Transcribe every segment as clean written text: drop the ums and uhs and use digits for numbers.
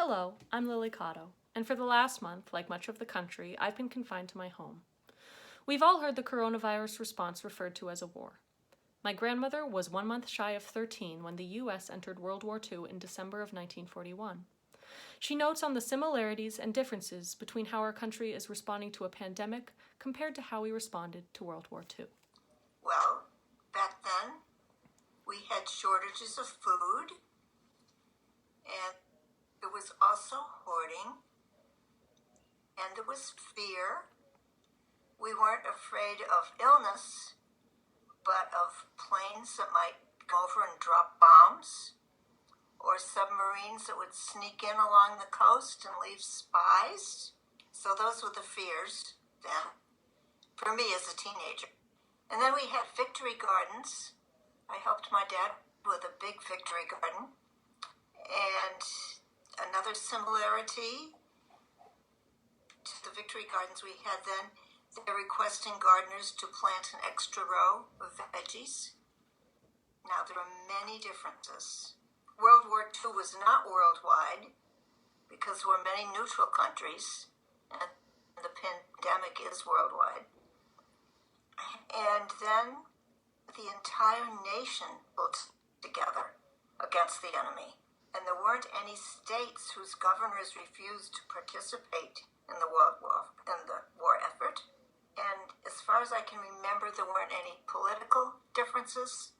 Hello, I'm Lily Cotto, and for the last month, like much of the country, I've been confined to my home. We've all heard the coronavirus response referred to as a war. My grandmother was 1 month shy of 13 when the U.S. entered World War II in December of 1941. She notes on the similarities and differences between how our country is responding to a pandemic compared to how we responded to World War II. Well, back then, we had shortages of food, and there was also hoarding, and there was fear. We weren't afraid of illness, but of planes that might come over and drop bombs, or submarines that would sneak in along the coast and leave spies. So those were the fears then, for me as a teenager. And then we had victory gardens. I helped my dad with a big victory garden. And another similarity to the victory gardens we had then, they're requesting gardeners to plant an extra row of veggies. Now, there are many differences. World War II was not worldwide because there were many neutral countries, and the pandemic is worldwide. And then the entire nation pulled together against the enemy. And there weren't any states whose governors refused to participate in the war effort. And as far as I can remember, there weren't any political differences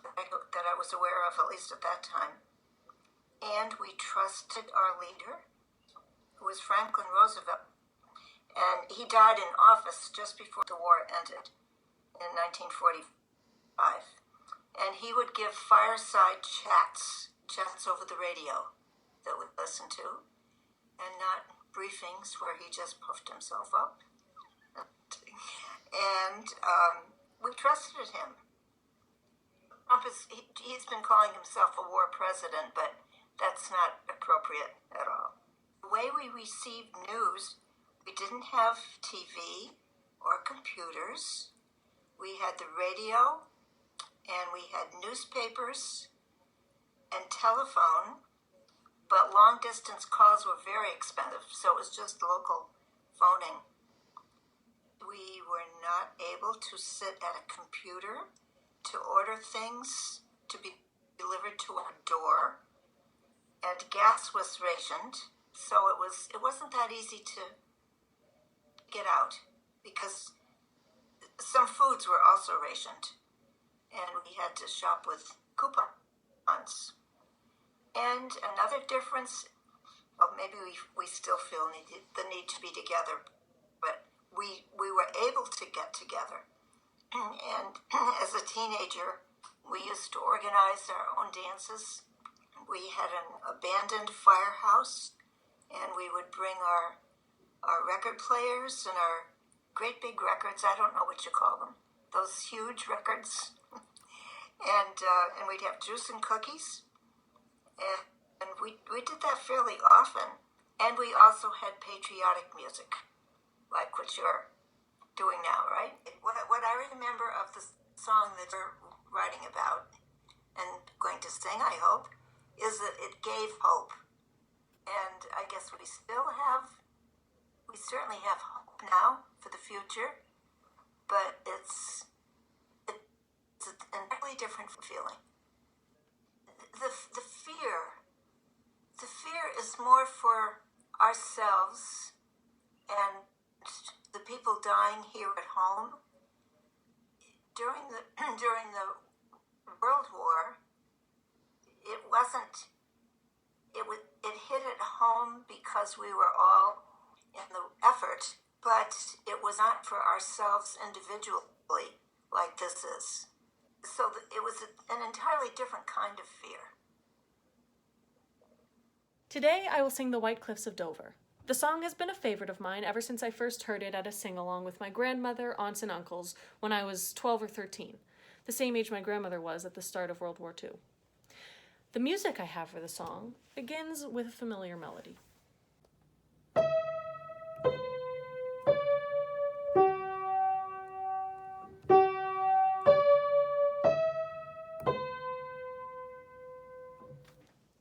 that I was aware of, at least at that time. And we trusted our leader, who was Franklin Roosevelt. And he died in office just before the war ended in 1945. And he would give fireside chats over the radio that we'd listen to, and not briefings where he just puffed himself up. And we trusted him. Trump he's been calling himself a war president, but that's not appropriate at all. The way we received news, we didn't have TV or computers. We had the radio, and we had newspapers and telephone, but long-distance calls were very expensive, so it was just local phoning. We were not able to sit at a computer to order things to be delivered to our door, and gas was rationed, so it wasn't that easy to get out, because some foods were also rationed, and we had to shop with coupons. And another difference, well, maybe we still feel the need to be together, but we were able to get together. And as a teenager, we used to organize our own dances. We had an abandoned firehouse, and we would bring our record players and our great big records, I don't know what you call them, those huge records. And we'd have juice and cookies. And we did that fairly often. And we also had patriotic music, like what you're doing now, right? What I remember of the song that you're writing about and going to sing, I hope, is that it gave hope. And I guess we certainly have hope now for the future, but it's an entirely different feeling. The fear is more for ourselves and the people dying here at home. During the World War, it hit at home because we were all in the effort, but it was not for ourselves individually like this is. So it was an entirely different kind of fear. Today I will sing The White Cliffs of Dover. The song has been a favorite of mine ever since I first heard it at a sing-along with my grandmother, aunts, and uncles when I was 12 or 13, the same age my grandmother was at the start of World War II. The music I have for the song begins with a familiar melody.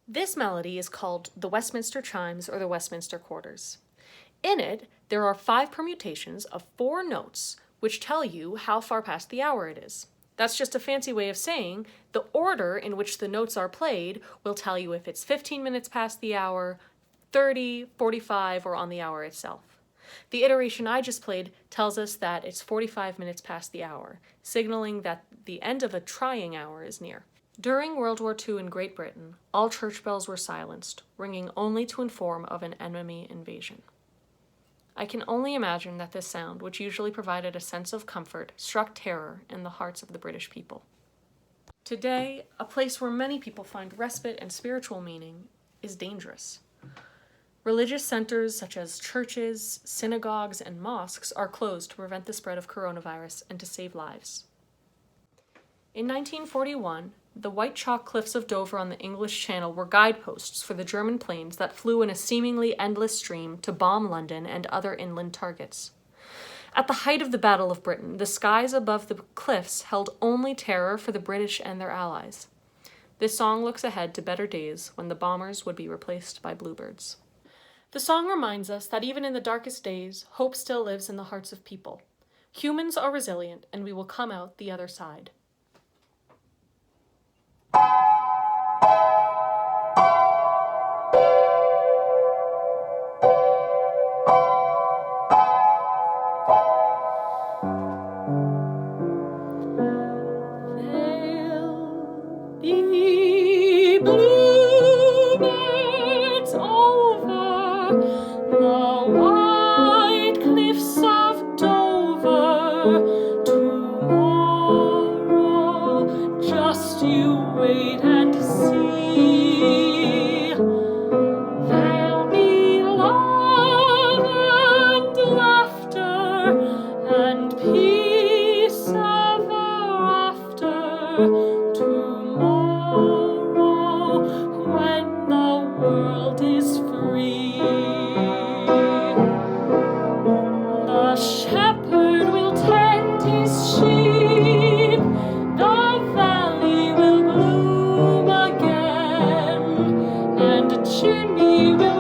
This This melody is called the Westminster Chimes or the Westminster Quarters. In it, there are 5 permutations of 4 notes which tell you how far past the hour it is. That's just a fancy way of saying the order in which the notes are played will tell you if it's 15 minutes past the hour, 30, 45, or on the hour itself. The iteration I just played tells us that it's 45 minutes past the hour, signaling that the end of a trying hour is near. During World War II in Great Britain, all church bells were silenced, ringing only to inform of an enemy invasion. I can only imagine that this sound, which usually provided a sense of comfort, struck terror in the hearts of the British people. Today, a place where many people find respite and spiritual meaning is dangerous. Religious centers such as churches, synagogues, and mosques are closed to prevent the spread of coronavirus and to save lives. In 1941, the white chalk cliffs of Dover on the English Channel were guideposts for the German planes that flew in a seemingly endless stream to bomb London and other inland targets. At the height of the Battle of Britain, the skies above the cliffs held only terror for the British and their allies. This song looks ahead to better days when the bombers would be replaced by bluebirds. The song reminds us that even in the darkest days, hope still lives in the hearts of people. Humans are resilient, and we will come out the other side. There'll be bluebirds over the white cliffs of Dover tomorrow. Just you wait and see. There'll be love and laughter and peace ever after tomorrow when the world is free. The shepherd will tend his sheep, the valley will bloom again, and a chimney will